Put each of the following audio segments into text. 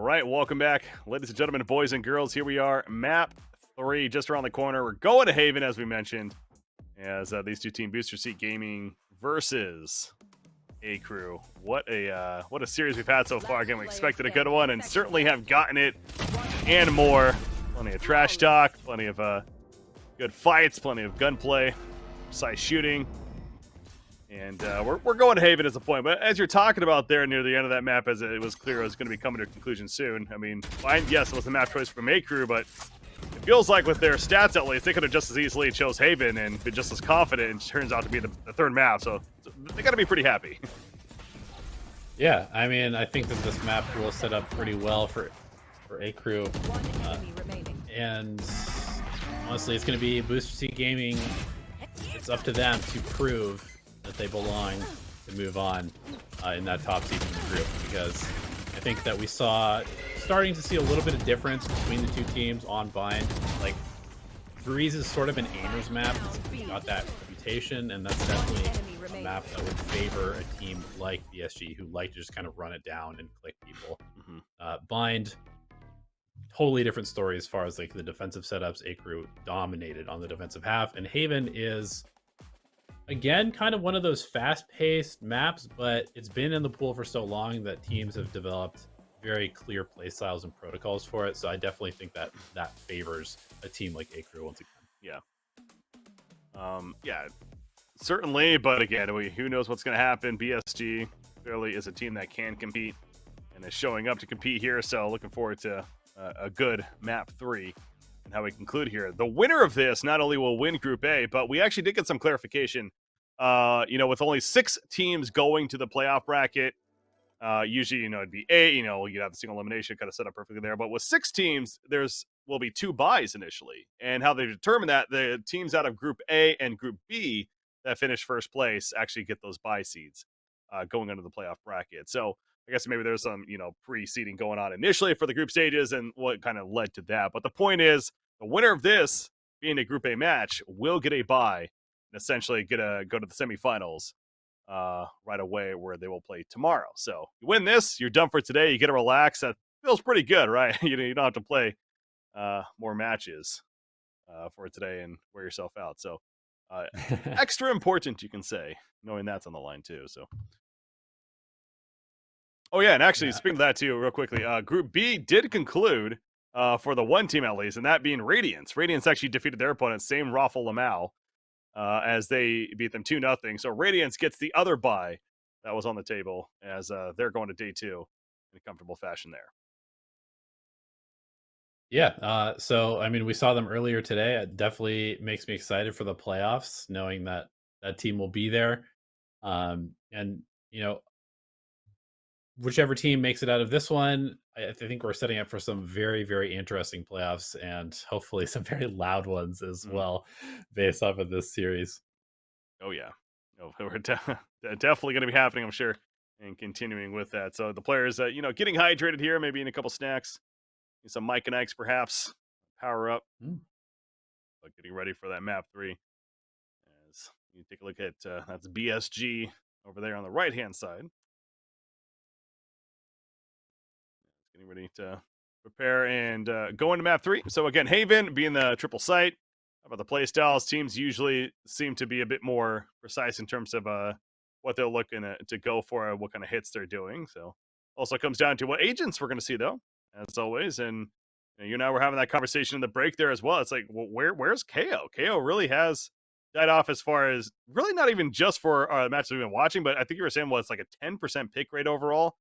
right, welcome back, ladies and gentlemen, boys and girls. Here we are, map 3, just around the corner. We're going to Haven, as we mentioned, as these two team Booster Seat Gaming versus AKREW. What a series we've had so far. Again, we expected a good one, and certainly have gotten it, and more. Plenty of trash talk, plenty of good fights, plenty of gunplay, precise shooting. And we're going to Haven as a point. But as you're talking about there near the end of that map, as it was clear it was going to be coming to a conclusion soon. I mean, fine, yes, it was the map choice from AKREW, but it feels like with their stats at least, they could have just as easily chose Haven and been just as confident, and it turns out to be the third map. So they got to be pretty happy. Yeah, I mean, I think that this map will set up pretty well for AKREW. And honestly, it's going to be Booster Seat Gaming. It's up to them to prove that they belong to move on in that top seed in the group, because I think that we starting to see a little bit of difference between the two teams on Bind. Like, Breeze is sort of an aimer's map. It's got that reputation, and that's definitely a map that would favor a team like BSG, who like to just kind of run it down and click people. Bind, totally different story as far as like the defensive setups. AKREW dominated on the defensive half, and Haven is, again, kind of one of those fast-paced maps, but it's been in the pool for so long that teams have developed very clear play styles and protocols for it. So I definitely think that that favors a team like AKREW once again. Yeah, certainly. But again, who knows what's going to happen? BSG clearly is a team that can compete and is showing up to compete here. So looking forward to a good map 3. And how we conclude here. The winner of this not only will win Group A, but we actually did get some clarification. With only 6 teams going to the playoff bracket, usually, it'd be 8, you'd have the single elimination kind of set up perfectly there. But with 6 teams, will be 2 buys initially. And how they determine that, the teams out of Group A and Group B that finish first place actually get those buy seeds going into the playoff bracket. So I guess maybe there's some, pre-seeding going on initially for the group stages and what kind of led to that. But the point is, the winner of this, being a Group A match, will get a bye and essentially go to the semifinals right away, where they will play tomorrow. So you win this, you're done for today. You get to relax. That feels pretty good, right? You don't have to play more matches for today and wear yourself out. So extra important, you can say, knowing that's on the line too. So. Oh, yeah, and actually, speaking of that, too, real quickly, Group B did conclude for the one team, at least, and that being Radiance. Radiance actually defeated their opponent, same Raffle Lamau, as they beat them 2-0. So Radiance gets the other bye that was on the table, as they're going to day 2 in a comfortable fashion there. Yeah, so, I mean, we saw them earlier today. It definitely makes me excited for the playoffs, knowing that that team will be there. And, whichever team makes it out of this one, I think we're setting up for some very, very interesting playoffs, and hopefully some very loud ones as well, based off of this series. Oh, yeah. No, we're definitely going to be happening, I'm sure, and continuing with that. So the players, getting hydrated here, maybe in a couple snacks, some Mike and Ike's perhaps, power up, but getting ready for that map 3. As you take a look at, that's BSG over there on the right-hand side. Getting ready to prepare and go into map 3. So again, Haven being the triple site. How about the play styles? Teams usually seem to be a bit more precise in terms of what they're looking to go for, what kind of hits they're doing. So also comes down to what agents we're going to see, though, as always. And you and I were having that conversation in the break there as well. It's like, well, where's KO? KO really has died off as far as really not even just for the matches we've been watching, but I think you were saying, it's like a 10% pick rate overall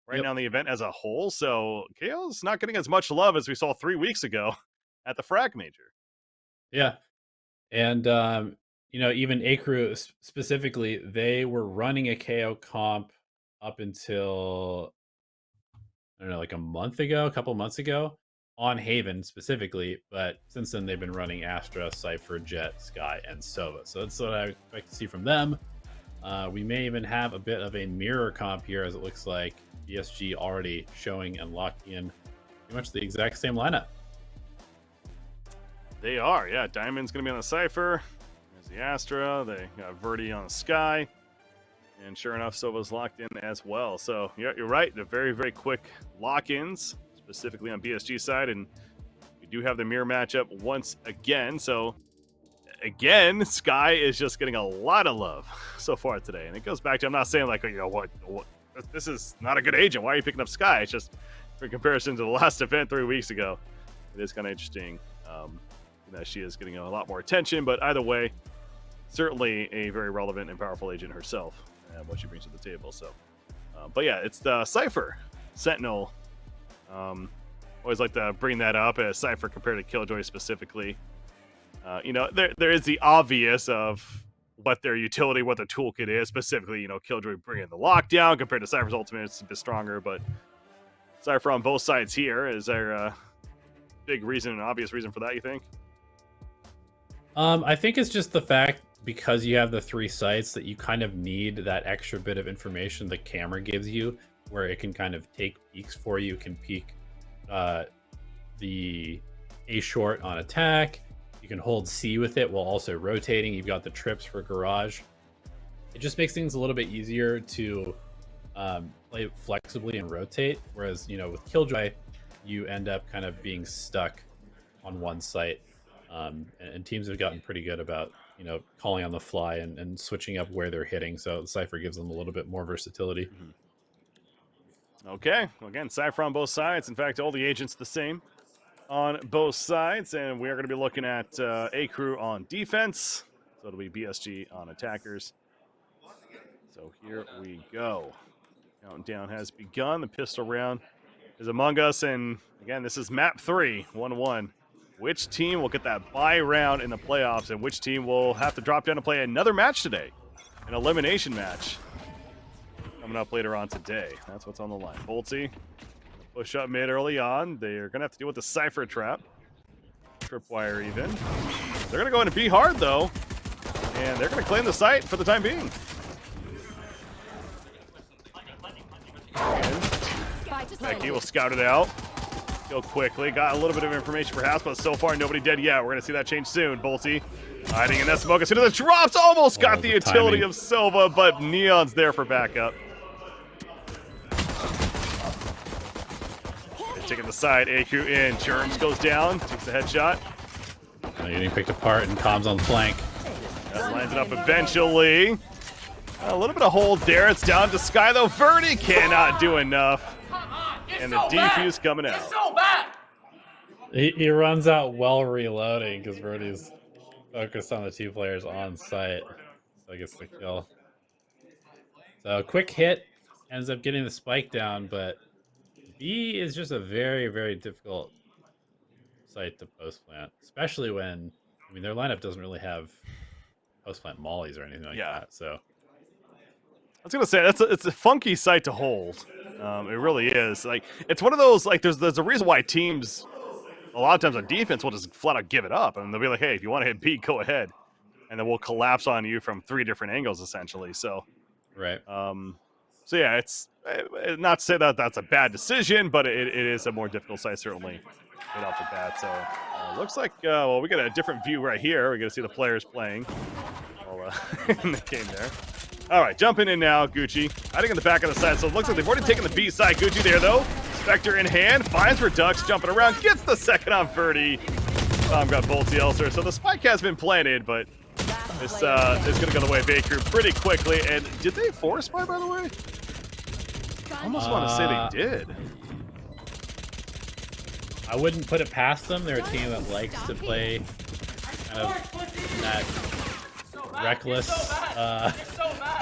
right now in the event as a whole. So KO's not getting as much love as we saw 3 weeks ago at the Frag Major. Yeah. And, even AKREW specifically, they were running a KO comp up until, I don't know, like a couple months ago on Haven specifically. But since then, they've been running Astra, Cypher, Jet, Sky, and Sova. So that's what I expect to see from them. We may even have a bit of a mirror comp here, as it looks like BSG already showing and locking in pretty much the exact same lineup. They are, yeah. Diamond's going to be on the Cypher. There's the Astra. They got Verdi on the Sky. And sure enough, Sova's locked in as well. So, yeah, you're right. The very, very quick lock-ins specifically on BSG side, and we do have the mirror matchup once again. So again, Sky is just getting a lot of love so far today, and it goes back to, I'm not saying like, you know what this is not a good agent. Why are you picking up Sky? It's just in comparison to the last event 3 weeks ago, it is kind of interesting that she is getting a lot more attention. But either way, certainly a very relevant and powerful agent herself and what she brings to the table. So, but yeah, it's the Cypher Sentinel. Always like to bring that up as Cypher compared to Killjoy specifically. You know, there is the obvious of what their utility, what the toolkit is specifically. You know, Killjoy bringing the lockdown compared to Cypher's ultimate, it's a bit stronger. But Cypher on both sides here. Is there a big reason, an obvious reason for that, you think? I think it's just the fact, because you have the 3 sites, that you kind of need that extra bit of information the camera gives you, where it can kind of take peeks for you. It can peek the A short on attack. You can hold C with it while also rotating. You've got the trips for garage. It just makes things a little bit easier to play flexibly and rotate. Whereas, you know, with Killjoy, you end up kind of being stuck on one site. And teams have gotten pretty good about, you know, calling on the fly and switching up where they're hitting. So Cypher gives them a little bit more versatility. Okay, well, again, Cypher on both sides. In fact, all the agents the same on both sides. And we are going to be looking at AKREW on defense. So it'll be BSG on attackers. So here we go. Countdown has begun. The pistol round is among us. And again, this is map 3, 1-1. Which team will get that bye round in the playoffs, and which team will have to drop down to play another match today? An elimination match coming up later on today. That's what's on the line. Boltsy, push up mid early on. They're going to have to deal with the Cypher trap. Tripwire even. They're going to go into B hard, though, and they're going to claim the site for the time being. Becky will scout it out. Go quickly. Got a little bit of information perhaps, but so far nobody dead yet. We're going to see that change soon. Boltsy hiding in that smoke. As soon as it drops, almost got the utility of Silva, but Neon's there for backup. They're taking the side. AKREW in. Germs goes down. Takes the headshot. Getting picked apart, and Comms on flank. That lands it up eventually. A little bit of hold there. It's down to Sky, though. Verdi cannot do enough. And the defuse coming out. He runs out while reloading because Verdi's focused on the 2 players on site. So he gets the kill. So quick hit, ends up getting the spike down, but B is just a very, very difficult site to post plant, especially when, I mean, their lineup doesn't really have post plant mollies or anything like that. So I was gonna say it's a funky site to hold. It really is. Like, it's one of those, like, there's a reason why teams a lot of times on defense will just flat out give it up, and they'll be like, hey, if you want to hit B, go ahead, and then we'll collapse on you from 3 different angles essentially. So right. So yeah, it's not to say that that's a bad decision, but it is a more difficult site certainly right off the bat. So looks like well, we got a different view right here. We're gonna see the players playing in the game there. All right, jumping in now, Gucci. Hiding in the back of the side, so it looks like they've already taken the B side. Gucci there, though. Spectre in hand, finds Redux, jumping around, gets the second on Verdi. Tom got Boltsy elsewhere, so the spike has been planted, but this is going to go the way of AKREW pretty quickly. And did they force spy, by the way? I almost want to say they did. I wouldn't put it past them. They're a team that likes to play kind of that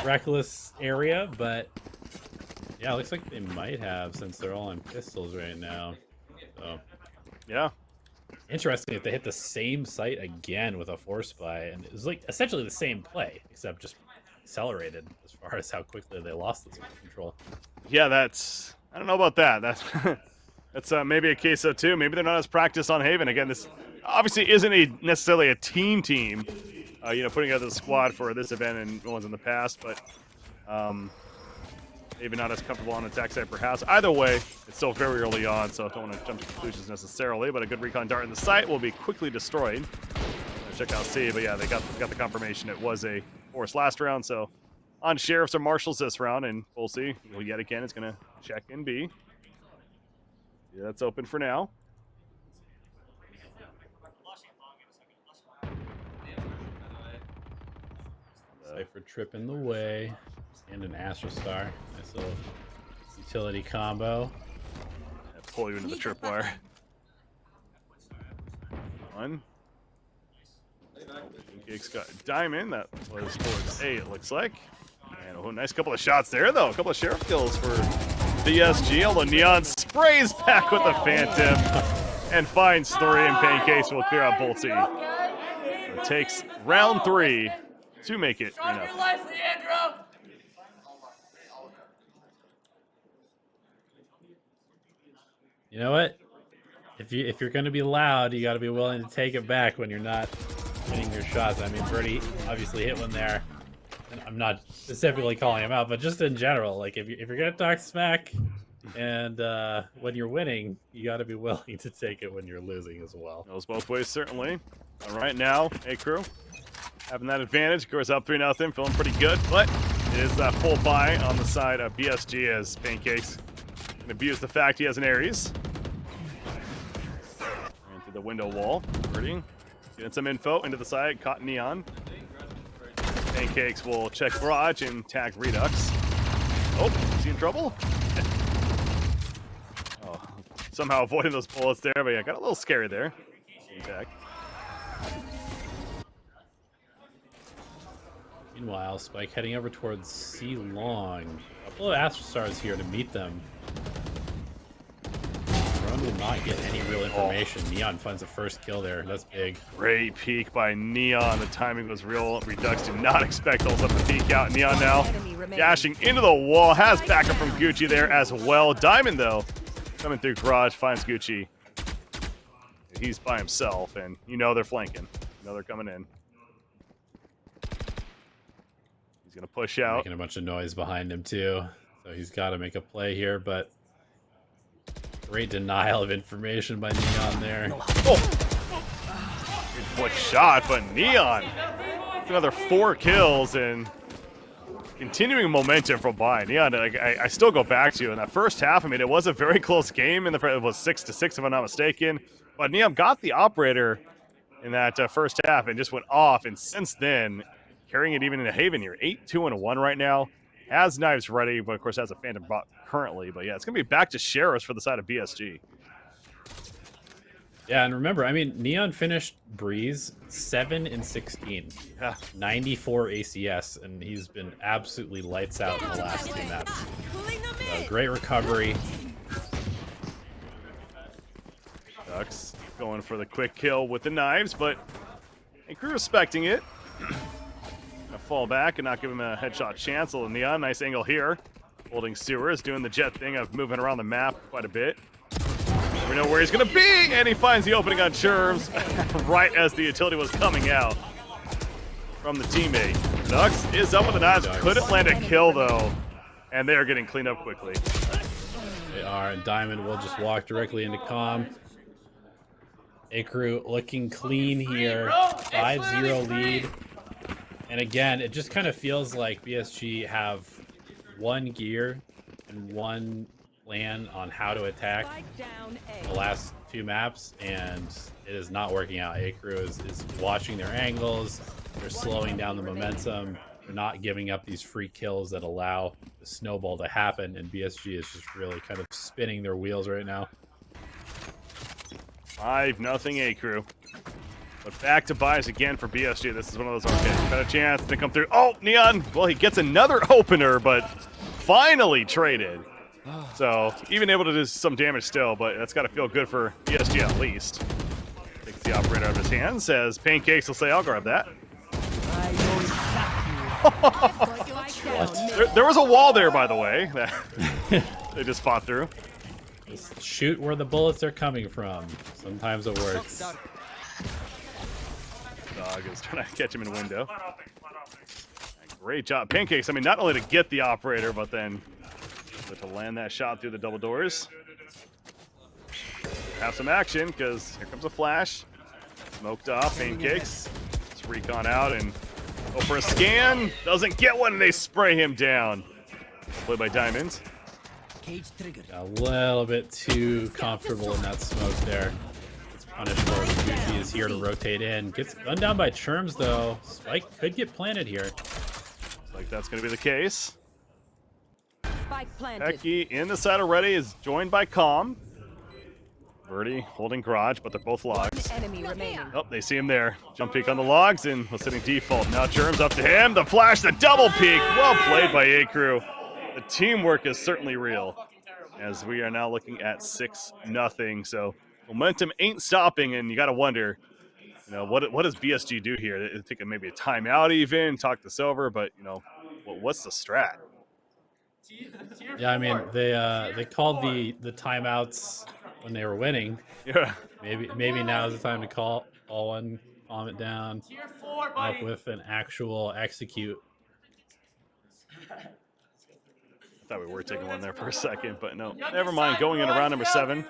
reckless area, but yeah, it looks like they might have, since they're all on pistols right now. So yeah, interesting if they hit the same site again with a force spy, and it was like essentially the same play except just accelerated as far as how quickly they lost this control. Yeah, that's, I don't know about that. That's maybe a case of 2. Maybe they're not as practiced on Haven. Again, this obviously isn't necessarily a team. You know, putting together the squad for this event and ones in the past, but maybe not as comfortable on the attack side perhaps. Either way, it's still very early on, so I don't want to jump to conclusions necessarily, but a good recon dart in the site will be quickly destroyed. Check out C, but yeah, they got the confirmation it was a force last round, so on Sheriffs or Marshals this round, and we'll see. Well, yet again, it's going to check in B. Yeah, that's open for now. Cypher trip in the way. And an Astro Star. Nice little utility combo. Pull you into the tripwire. One. Pancakes got a diamond. That was towards A, it looks like. And a nice couple of shots there, though. A couple of sheriff kills for BSG. Although Neon sprays back with the Phantom and finds 3, and Pancakes will clear out both team. It takes round 3 to make it 3-0. You know what? If you're going to be loud, you got to be willing to take it back when you're not hitting your shots. I mean, Birdie obviously hit one there. And I'm not specifically calling him out, but just in general, like if you're going to talk smack and when you're winning, you got to be willing to take it when you're losing as well. Goes both ways, certainly. All right, now, AKREW having that advantage. Of course, up 3-0, feeling pretty good, but it is that full buy on the side of BSG as Pancakes can abuse the fact he has an Ares. Into the window wall. Birdie getting some info into the side, caught Neon. Pancakes will check Barrage and tag Redux. Oh, is he in trouble? Oh, somehow avoiding those bullets there, but yeah, got a little scary there. Tag. Meanwhile, Spike heading over towards C Long. A couple of Astro Stars here to meet them. Run will not get any real information. Neon finds the first kill there. That's big. Great peek by Neon. The timing was real. Redux did not expect those up to peek out. Neon now dashing into the wall. Has backup from Gucci there as well. Diamond, though, coming through Garage, finds Gucci. He's by himself, and you know they're flanking. You know they're coming in. He's going to push out. Making a bunch of noise behind him, too. So he's got to make a play here, but great denial of information by Neon there. Oh! Good foot shot, but Neon, another 4 kills and continuing momentum from by Neon. I still go back to in that first half. I mean, it was a very close game. It was 6-6 if I'm not mistaken. But Neon got the operator in that first half and just went off. And since then, carrying it even into Haven here, 8-2-1 right now. Has knives ready, but of course has a Phantom bot currently. But yeah, it's going to be back to Sheriffs for the side of BSG. Yeah, and remember, I mean, Neon finished Breeze 7-16. Yeah. 94 ACS, and he's been absolutely lights out in the last 2 maps. Great recovery. Ducks going for the quick kill with the knives, but AKREW respecting it. Gonna fall back and not give him a headshot chance. A little Neon, nice angle here. Holding Sewers, doing the jet thing of moving around the map quite a bit. We know where he's gonna be, and he finds the opening on Cherms right as the utility was coming out from the teammate. Ducks is up with the knives, couldn't land a kill though, and they are getting cleaned up quickly. They are, and Diamond will just walk directly into Calm. AKREW looking clean here, 5-0 lead. And again, it just kind of feels like BSG have one gear and one plan on how to attack the last 2 maps, and it is not working out. AKREW is watching their angles, they're slowing down the momentum, they're not giving up these free kills that allow the snowball to happen, and BSG is just really kind of spinning their wheels right now. 5-0 AKREW. But back to buys again for BSG. This is one of those, okay, got a chance to come through. Oh, Neon, well, he gets another opener, but finally traded. So even able to do some damage still, but that's got to feel good for BSG at least. Takes the operator out of his hand, says Pancakes will say, I'll grab that. there was a wall there, by the way, that they just fought through. Just shoot where the bullets are coming from. Sometimes it works. Dog is trying to catch him in a window. Great job, Pancakes. I mean, not only to get the operator, but then to land that shot through the double doors. Have some action, because here comes a flash. Smoked off, Pancakes. Let's recon out and go for a scan. Doesn't get one, and they spray him down. Played by Diamond. Cage triggered. A little bit too comfortable in that smoke there. It's punishable. Gucci is here to rotate in. Gets gunned down by Churms though. Spike could get planted here. Looks like that's going to be the case. Spike planted. Becky in the side already is joined by Calm. Birdie holding garage, but they're both logs. Enemy remaining. Oh, they see him there. Jump peek on the logs and was sitting default. Now Germs up to him. The flash, the double peek. Well played by AKREW. The teamwork is certainly real. As we are now looking at 6-0. So momentum ain't stopping, and you got to wonder, you know, what does BSG do here? They take maybe a timeout even, talk this over, but you know, what's the strat? Yeah, I mean they called the timeouts when they were winning. Yeah. Maybe now is the time to call one, calm it down, come up with an actual execute. I thought we were taking one there for a second, but no, never mind. Going into round number 7. And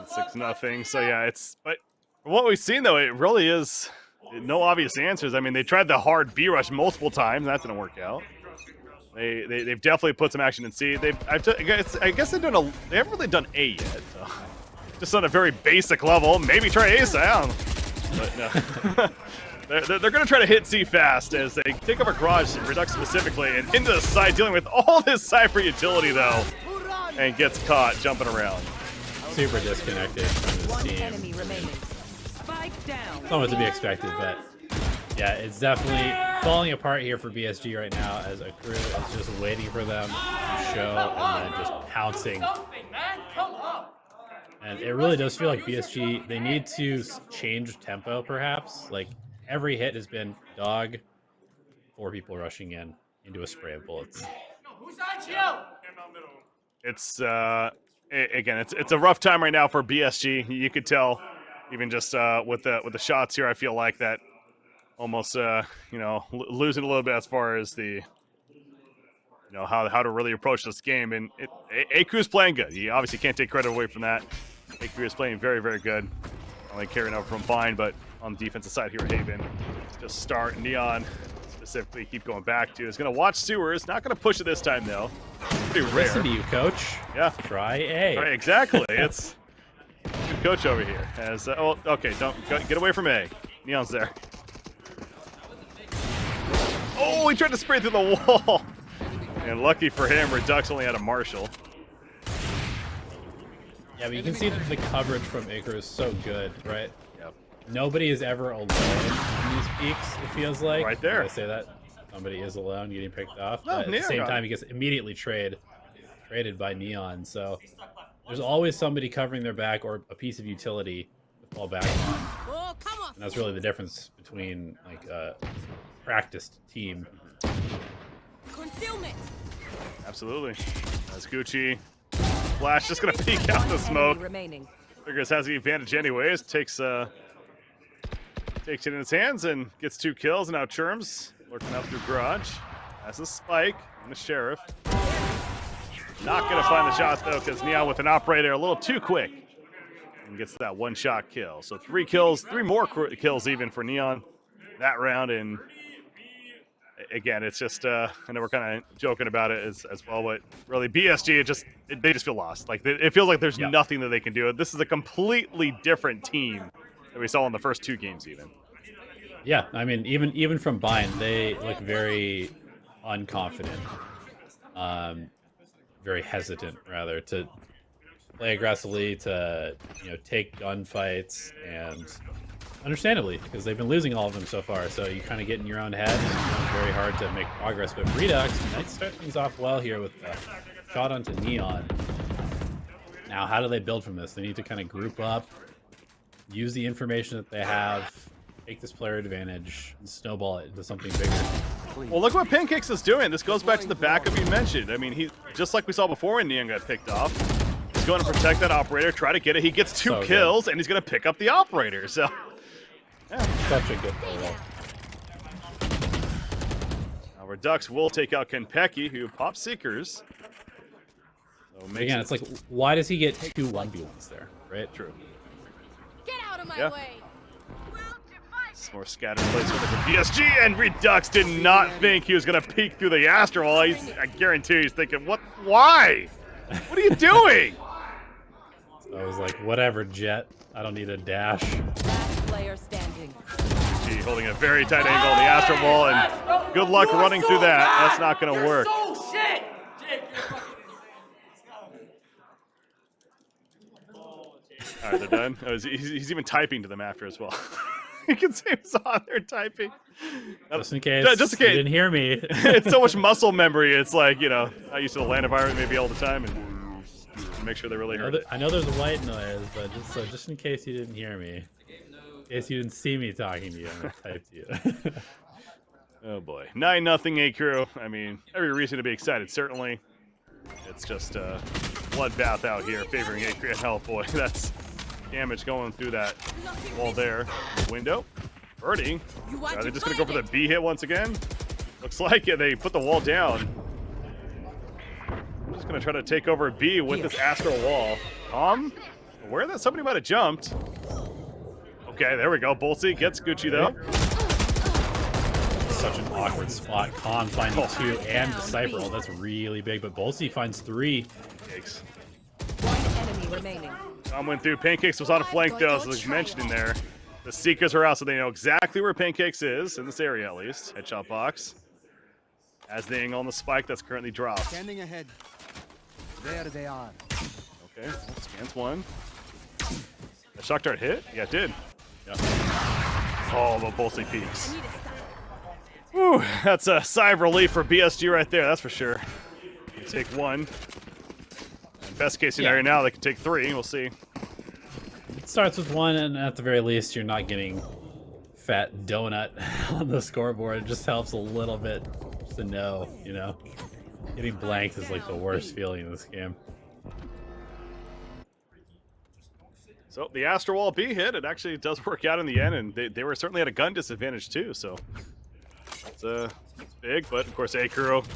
6-0. So yeah, but from what we've seen though, it really is no obvious answers. I mean, they tried the hard B rush multiple times, that didn't work out. They've definitely put some action in C. I guess they haven't really done A yet. So. Just on a very basic level. Maybe try Ace. I don't know. But no. they're going to try to hit C fast as they take over garage, Redux specifically, and into the side, dealing with all this Cypher utility though, and gets caught jumping around. Super disconnected from this team. Enemy remaining. Spike down. It's almost to be expected, but yeah, it's definitely falling apart here for BSG right now as AKREW is just waiting for them to show and then just pouncing. And it really does feel like BSG, they need to change tempo perhaps. Like every hit has been dog, 4 people rushing in into a spray of bullets. It's again, it's a rough time right now for BSG. You could tell, even just with the shots here. I feel like that almost you know, losing a little bit as far as the, you know, how to really approach this game. And AKREW's playing good. You obviously can't take credit away from that. AKREW is playing very, very good. Only carrying over from Vine, but on the defensive side here, Haven just start. Neon specifically keep going back to. Is going to watch Sewers. Not going to push it this time though. Pretty rare. Listen to you, coach. Yeah. Try A. Right, exactly. It's good coach over here. As oh, okay, don't get away from A. Neon's there. Oh, he tried to spray through the wall. And lucky for him, Redux only had a Marshall. Yeah, but you can see that the coverage from AKREW is so good, right? Yep. Nobody is ever alone in these peaks, it feels like. Right there. I say that. Somebody is alone getting picked off. No, But at the same time, he gets immediately traded by Neon. So there's always somebody covering their back or a piece of utility to fall back on. And that's really the difference between like a practiced team. Concealment. Absolutely. That's Gucci. Flash just gonna peek out the smoke. Remaining. Figures has the advantage anyways. Takes it in his hands and gets 2 kills. And now Churms lurking up through garage. Has a spike and the sheriff. Not gonna find the shot though, because Neon with an operator a little too quick and gets that 1-shot kill. So 3 kills, 3 more kills even for Neon that round. And again, it's just I know we're kind of joking about it as well, but really BSG, they just feel lost. Like it feels like there's nothing that they can do. This is a completely different team that we saw in the first 2 games even. Yeah, I mean, even from Bind, they look very unconfident, very hesitant rather to play aggressively, to take gunfights, and understandably, because they've been losing all of them so far. So you kind of get in your own head, and it's very hard to make progress. But Redux might start things off well here with a shot onto Neon. Now, how do they build from this? They need to kind of group up, use the information that they have, take this player advantage, and snowball it into something bigger. Well, look what Pancakes is doing. This goes back to the backup you mentioned. I mean, he just like we saw before when Neon got picked off. He's going to protect that operator, try to get it. He gets 2 kills, and he's going to pick up the operator. So, yeah. Such a good play. Now, Redux will take out Kenpeki, who pops Seekers. So again, it's like, why does he get 2 1v1s there, right? True. Get out of my way. Some more scattered plays from BSG, and Redux did not think he was going to peek through the Astro Wall. I guarantee he's thinking, what? Why? What are you doing? So I was like, whatever, Jet. I don't need a dash. Last player standing. BSG holding a very tight angle on the Astro Wall, and good luck running through that. That's not going to work. All right, they're done. Oh, he's even typing to them after as well. You can see he's on there typing. Just in case. Just in case. You didn't hear me. It's so much muscle memory. It's like, you know, I used to the LAN environment maybe all the time, and make sure they really heard it. I know there's a white noise, but just in case you didn't hear me, in case you didn't see me talking to you, I'm gonna type to you. Oh boy, 9-0 AKREW. I mean, every reason to be excited. Certainly, it's just bloodbath out here, favoring AKREW. Hell, boy, that's damage going through that wall there. Window. Birdie. Are they just going to go for the B hit once again? Looks like it. They put the wall down. I'm just going to try to take over B with this Astro Wall. Aware that somebody might have jumped. Okay, there we go. Bolsey gets Gucci, though. Such an awkward spot. Khan finding 2 and Decipher. Oh, that's really big, but Bolsey finds 3. Yikes. One enemy remaining. Tom went through. Pancakes was on a flank, though, as was mentioned in there. The Seekers are out, so they know exactly where Pancakes is, in this area at least. Headshot box. As they angle on the spike that's currently dropped. Standing ahead. There they are. Okay, well, scans one. The shock dart hit? Yeah, it did. Yeah. Oh, the Bolsey peaks. Whew, that's a sigh of relief for BSG right there, that's for sure. They take 1. Best case scenario now, they can take 3. We'll see. It starts with 1, and at the very least, you're not getting fat donut on the scoreboard. It just helps a little bit just to know, you know. Getting blanked is like the worst feeling in this game. So the Astro Wall B hit, it actually does work out in the end, and they were certainly at a gun disadvantage too, so it's big, but of course AKREW,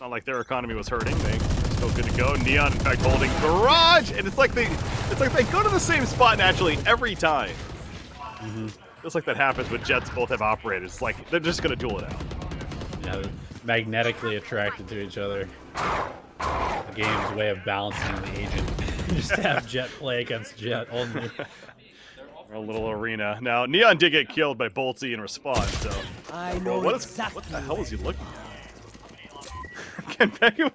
not like their economy was hurting. They still good to go. Neon, in fact, holding Garage, and it's like they go to the same spot naturally every time. Feels like that happens when Jets both have operators. It's like they're just gonna duel it out. Yeah, they're magnetically attracted to each other. The game's way of balancing the agent. Just have Jet play against Jet only. A little arena. Now, Neon did get killed by Boltsy in response, so. I know what exactly. the hell is he looking at? Can Becky, am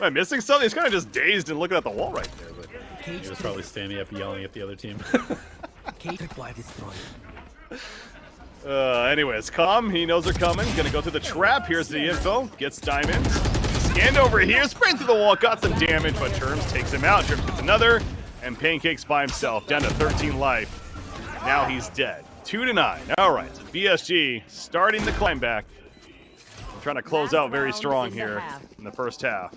I missing something? He's kind of just dazed and looking at the wall right there. But he was probably standing up yelling at the other team. Anyways, Calm, he knows they're coming. Gonna go through the trap. Here's the info. Gets diamonds. Scanned over here. Sprint through the wall. Got some damage, but Terms takes him out. Terms gets another. And Pancakes by himself. Down to 13 life. Now he's dead. 2-9. All right. BSG starting to climb back. Trying to close out very strong here in the first half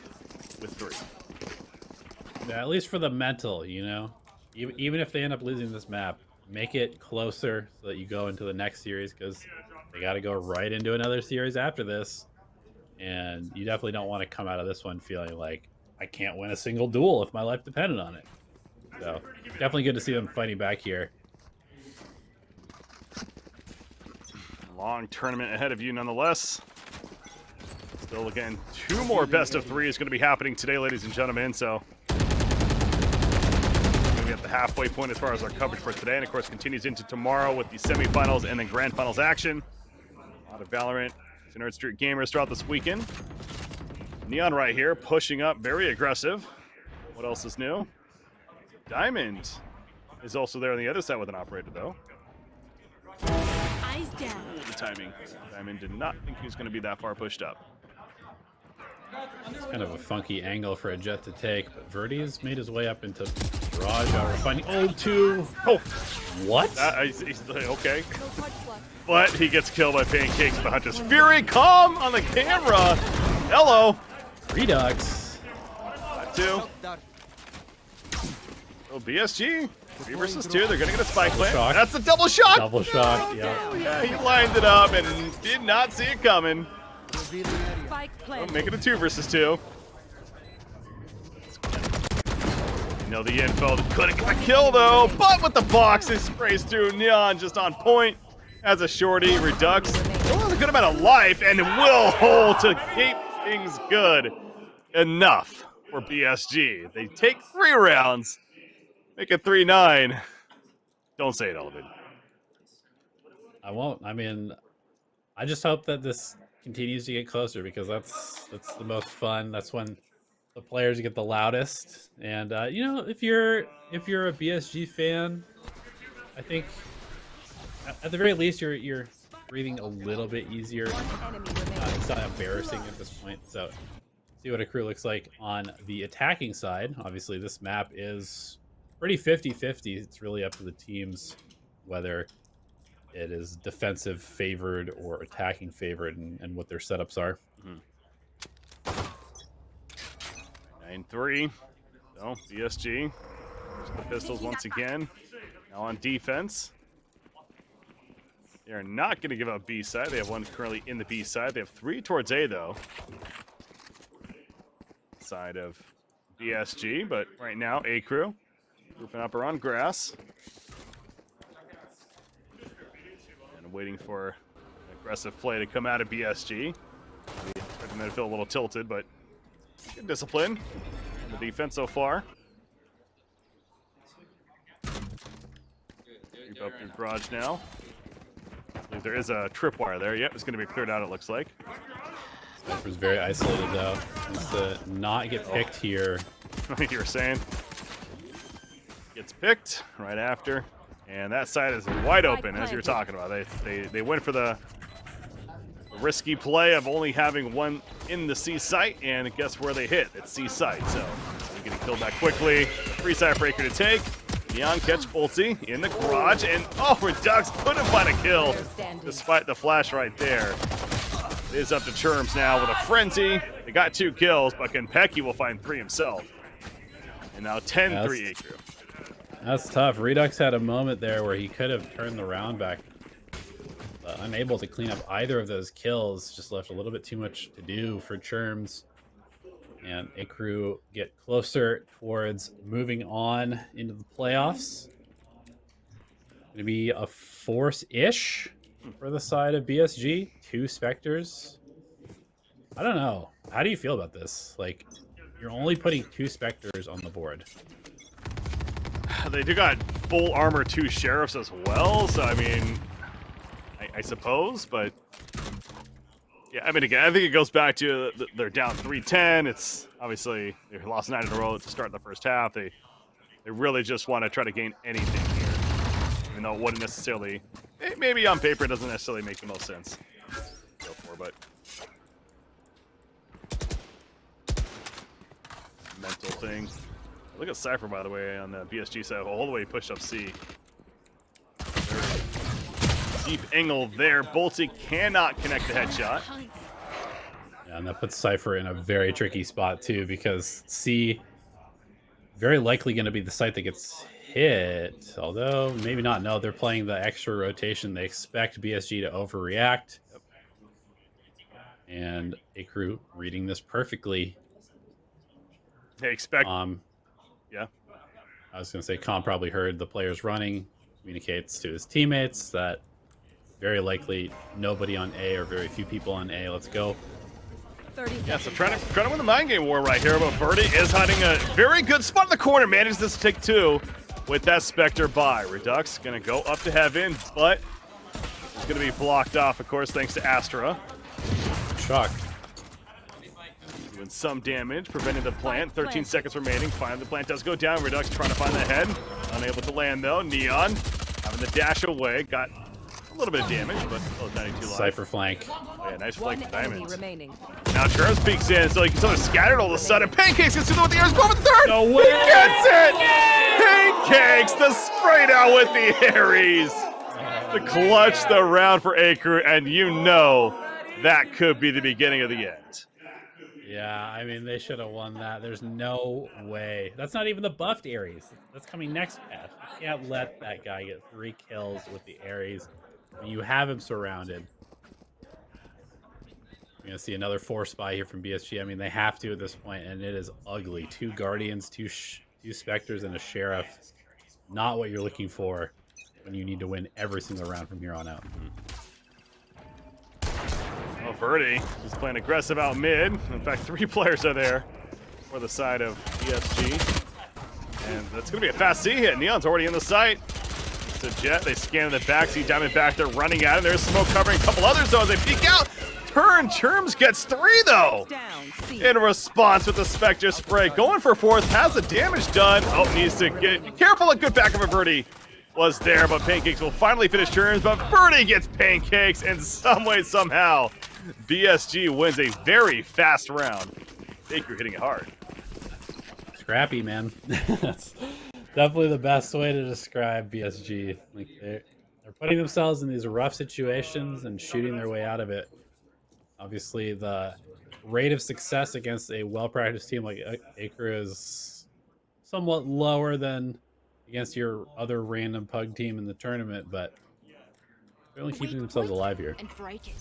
with 3. Yeah, at least for the mental, you know? Even if they end up losing this map, make it closer so that you go into the next series, because they got to go right into another series after this. And you definitely don't want to come out of this one feeling like, I can't win a single duel if my life depended on it. So, definitely good to see them fighting back here. Long tournament ahead of you nonetheless. Still again, 2 more best of 3 is going to be happening today, ladies and gentlemen. So we're going to be at the halfway point as far as our coverage for today, and of course continues into tomorrow with the semifinals and then grand finals action. A lot of Valorant, Nerd Street gamers throughout this weekend. Neon right here, pushing up, very aggressive. What else is new? Diamond is also there on the other side with an operator, though. Eyes down. The timing. Diamond did not think he was going to be that far pushed up. It's kind of a funky angle for a Jet to take, but Verdi's made his way up into Garage. We're finding 0-2. Oh, what? He's okay. But he gets killed by Pancakes by Hunter's Fury. Calm on the camera. Hello. Redux. That too. Oh, BSG. 3 versus 2. They're going to get a spike plant. That's a double shot. Double shot, yeah. Yeah, he lined it up and did not see it coming. Oh, make it a 2 versus 2. You know the info. Couldn't get the kill though, but with the box, it sprays through. Neon just on point. Has a shorty, Redux. Still has a good amount of life and will hold to keep things good enough for BSG. They take 3 rounds, make it 3-9. Don't say it, Elvin. I won't. I mean, I just hope that this continues to get closer because that's the most fun. That's when the players get the loudest. And you know, if you're a BSG fan, I think at the very least you're breathing a little bit easier. It's not embarrassing at this point. So see what AKREW looks like on the attacking side. Obviously, this map is pretty 50-50. It's really up to the teams whether it is defensive favored or attacking favored and what their setups are. 9-3. So BSG, the pistols once again. Now on defense. They are not going to give up B side. They have one currently in the B side. They have 3 towards A though. Side of BSG, but right now AKREW grouping up around grass. Waiting for an aggressive play to come out of BSG. Expecting them to feel a little tilted, but good discipline on the defense so far. Creep up through garage now. I believe there is a tripwire there. Yep, it's going to be cleared out, it looks like. Sniper's very isolated, though. Needs to not get picked here. You were saying. Gets picked right after. And that side is wide open, as you're talking about. They went for the risky play of only having one in the C site, and guess where they hit? It's C site, so they're getting killed back quickly. Free side for AKREW to take. Neon catch Bolty in the garage, and oh, Redux couldn't find a kill despite the flash right there. It is up to Churms now with a frenzy. They got 2 kills, but Kenpecky will find 3 himself. And now 10-3 AKREW. That's tough. Redux had a moment there where he could have turned the round back. Unable to clean up either of those kills. Just left a little bit too much to do for Churms. And AKREW get closer towards moving on into the playoffs. Going to be a force-ish for the side of BSG. 2 Spectres. I don't know. How do you feel about this? Like, you're only putting 2 Spectres on the board. They do got full armor 2 sheriffs as well, so I mean, I suppose, but yeah, I mean, again, I think it goes back to they're down 3-10. It's obviously they lost 9 in a row to start the first half. They really just want to try to gain anything here, even though it wouldn't necessarily, maybe on paper it doesn't necessarily make the most sense to go for, but mental thing. Look at Cypher, by the way, on the BSG side, all the way pushed up C. Deep angle there. Bolty cannot connect the headshot. Yeah, and that puts Cypher in a very tricky spot, too, because C very likely going to be the site that gets hit. Although, maybe not. No, they're playing the extra rotation. They expect BSG to overreact. Yep. And AKREW reading this perfectly. They expect... Yeah. I was going to say, Con probably heard the players running, communicates to his teammates that very likely nobody on A or very few people on A. Let's go. Yeah, so trying to win the mind game war right here, but Birdie is hiding a very good spot in the corner. Manages this to take 2 with that Spectre buy. Redux going to go up to heaven, but it's going to be blocked off, of course, thanks to Astra. Shock. Doing some damage, preventing the plant. 13 seconds remaining. Finally, the plant does go down. Redux trying to find the head. Unable to land, though. Neon having the dash away. Got a little bit of damage, but still 92 life. Cypher flank. Oh, yeah, nice flank for Diamonds. Now Churms peeks in, so he can sort of scattered all of a sudden. Pancakes gets through with the airs. Go for the 3rd. No way. He gets it! Pancakes, the spray down with the Aries. To clutch the round for AKREW, and you know that could be the beginning of the end. Yeah, I mean, they should have won that. There's no way. That's not even the buffed Ares. That's coming next patch. You can't let that guy get 3 kills with the Ares. You have him surrounded. You're going to see another force buy here from BSG. I mean, they have to at this point, and it is ugly. 2 Guardians, 2 Spectres, and a Sheriff. Not what you're looking for when you need to win every single round from here on out. Well, Verdi is playing aggressive out mid. In fact, 3 players are there for the side of BSG. And that's going to be a fast C hit. Neon's already in the site. It's a Jet. They scan in the back. See Diamond back there running at it. There's smoke covering a couple other zones. They peek out. Turn. Churms gets 3, though. In response with the Spectre spray. Going for 4th. Has the damage done. Oh, needs to get careful. A good back of a Verdi was there, but Pancakes will finally finish turns. But Verdi gets Pancakes in some way, somehow. BSG wins a very fast round. AKREW hitting it hard. Scrappy, man. That's definitely the best way to describe BSG. Like they're putting themselves in these rough situations and shooting their way out of it. Obviously, the rate of success against a well-practiced team like AKREW is somewhat lower than against your other random pug team in the tournament, but they're only keeping themselves alive here. And break it.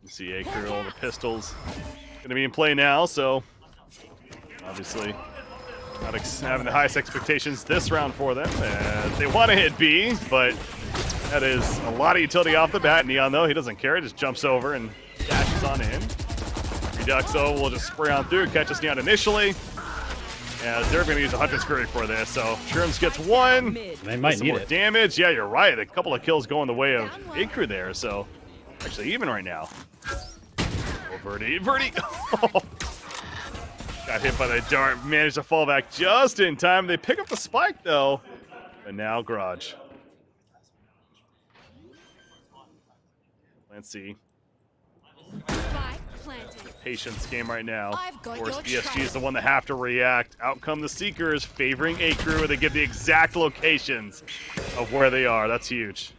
You see AKREW, all the pistols going to be in play now, so obviously not having the highest expectations this round for them. They want to hit B, but that is a lot of utility off the bat. Neon, though, he doesn't care. He just jumps over and dashes on in. Redux, though, will just spray on through, catches Neon initially. Yeah, they're going to use a Hunter's Fury for this, so Churms gets 1. They might some need more it. damage. Yeah, you're right. A couple of kills going the way of AKREW there, so actually even right now. Oh, Verdi. Got hit by the dart, managed to fall back just in time. They pick up the spike, though. And now Garage. Let's see. Spike planted. Patience game right now. I've got Of course, your BSG trail. is the one that have to react. Out come the Seekers, favoring AKREW. They give the exact locations of where they are. That's huge.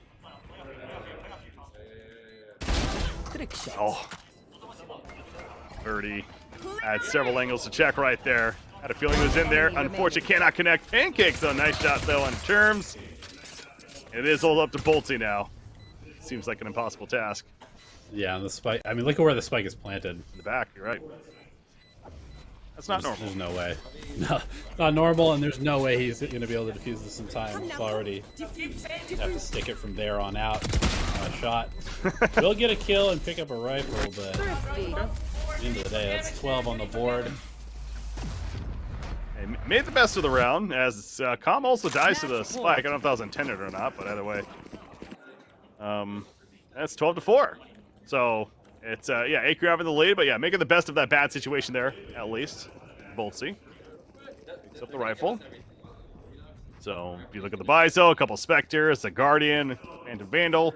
Trick shot. Oh. Verdi had several angles to check right there. Had a feeling it was in there. Unfortunately, cannot connect. Pancakes, though. Nice shot, though, on Churms. It is all up to Bolty now. Seems like an impossible task. Yeah, and the spike. I mean, look at where the spike is planted. In the back, you're right. That's not normal. There's no way. No, not normal, and there's no way he's going to be able to defuse this in time. It's already have to stick it from there on out. Shot. We'll get a kill and pick up a rifle, but at the end of the day, that's 12 on the board. Hey, made the best of the round, as Com also dies to the spike. I don't know if that was intended or not, but either way. That's 12-4. So it's yeah, AKREW having the lead, but yeah, making the best of that bad situation there, at least. Boltsy picks up the rifle. So if you look at the Bizo, a couple Spectres, the Guardian, Phantom Vandal.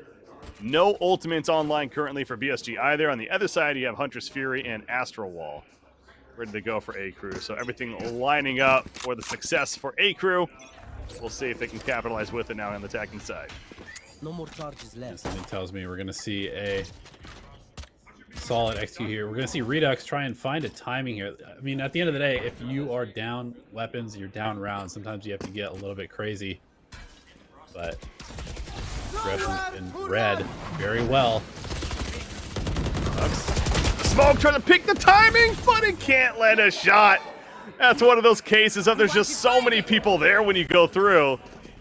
No ultimates online currently for BSG either. On the other side, you have Hunter's Fury and Astral Wall ready to go for AKREW. So everything lining up for the success for AKREW. We'll see if they can capitalize with it now on the attacking side. No more charges left. Something tells me we're going to see a solid execute here. We're going to see Redux try and find a timing here. I mean, at the end of the day, if you are down weapons, you're down rounds, sometimes you have to get a little bit crazy. But aggression's been read very well. Smoke trying to pick the timing, but it can't land a shot. That's one of those cases of there's just so many people there when you go through.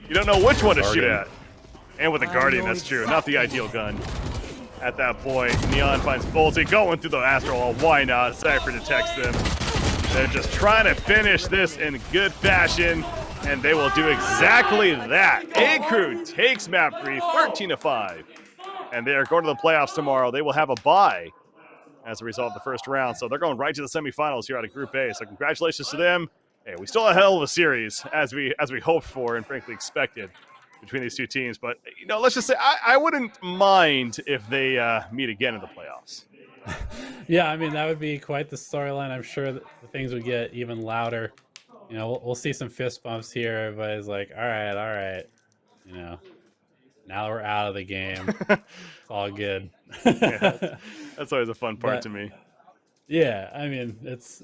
You don't know which one to shoot at. And with a Guardian, that's true. Not the ideal gun. At that point, Neon finds Bolty going through the Astral Wall. Why not? Cypher detects them. They're just trying to finish this in good fashion, and they will do exactly that. AKREW takes map 3, 13-5. And they are going to the playoffs tomorrow. They will have a bye as a result of the first round. So they're going right to the semifinals here out of Group A. So congratulations to them. Hey, we still have a hell of a series as we hoped for and frankly expected between these two teams. But, you know, let's just say I wouldn't mind if they meet again in the playoffs. Yeah, I mean, that would be quite the storyline. I'm sure that the things would get even louder. You know, we'll see some fist bumps here. Everybody's like, all right. You know, now we're out of the game. It's all good. Yeah, that's always a fun part to me. Yeah, I mean, it's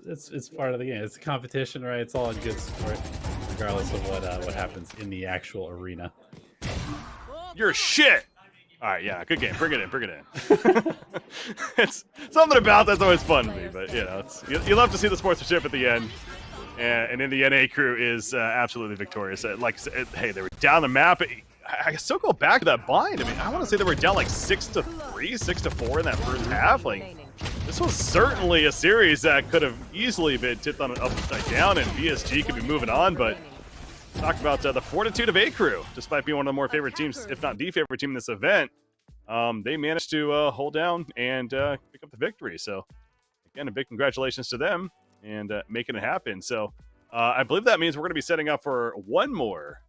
part of the game. It's a competition, right? It's all in good sport, regardless of what happens in the actual arena. You're shit. All right, yeah, good game. Bring it in. It's something about that's always fun to me, but you know, you love to see the sportsmanship at the end. And in the end, AKREW is absolutely victorious. Like, hey, they were down the map. I still go back to that bind. I mean, I want to say they were down like 6-3, 6-4 in that first half. Like, this was certainly a series that could have easily been tipped on an upside down, and BSG could be moving on. But talk about the fortitude of AKREW, despite being one of the more favorite teams, if not the favorite team in this event. They managed to hold down and pick up the victory. So, again, a big congratulations to them and making it happen. So, I believe that means we're going to be setting up for one more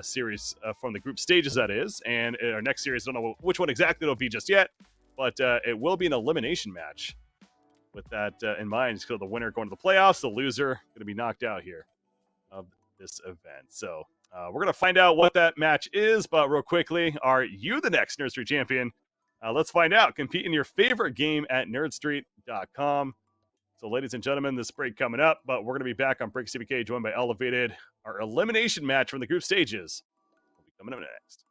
series from the group stages, that is. And in our next series, I don't know which one exactly it'll be just yet, but it will be an elimination match. With that in mind, so the winner going to the playoffs, the loser going to be knocked out here of this event. So we're going to find out what that match is, but real quickly, are you the next Nerd Street champion? Let's find out. Compete in your favorite game at nerdstreet.com. So, ladies and gentlemen, this break coming up, but we're going to be back on Break CBK, joined by Elevated. Our elimination match from the group stages will be coming up next.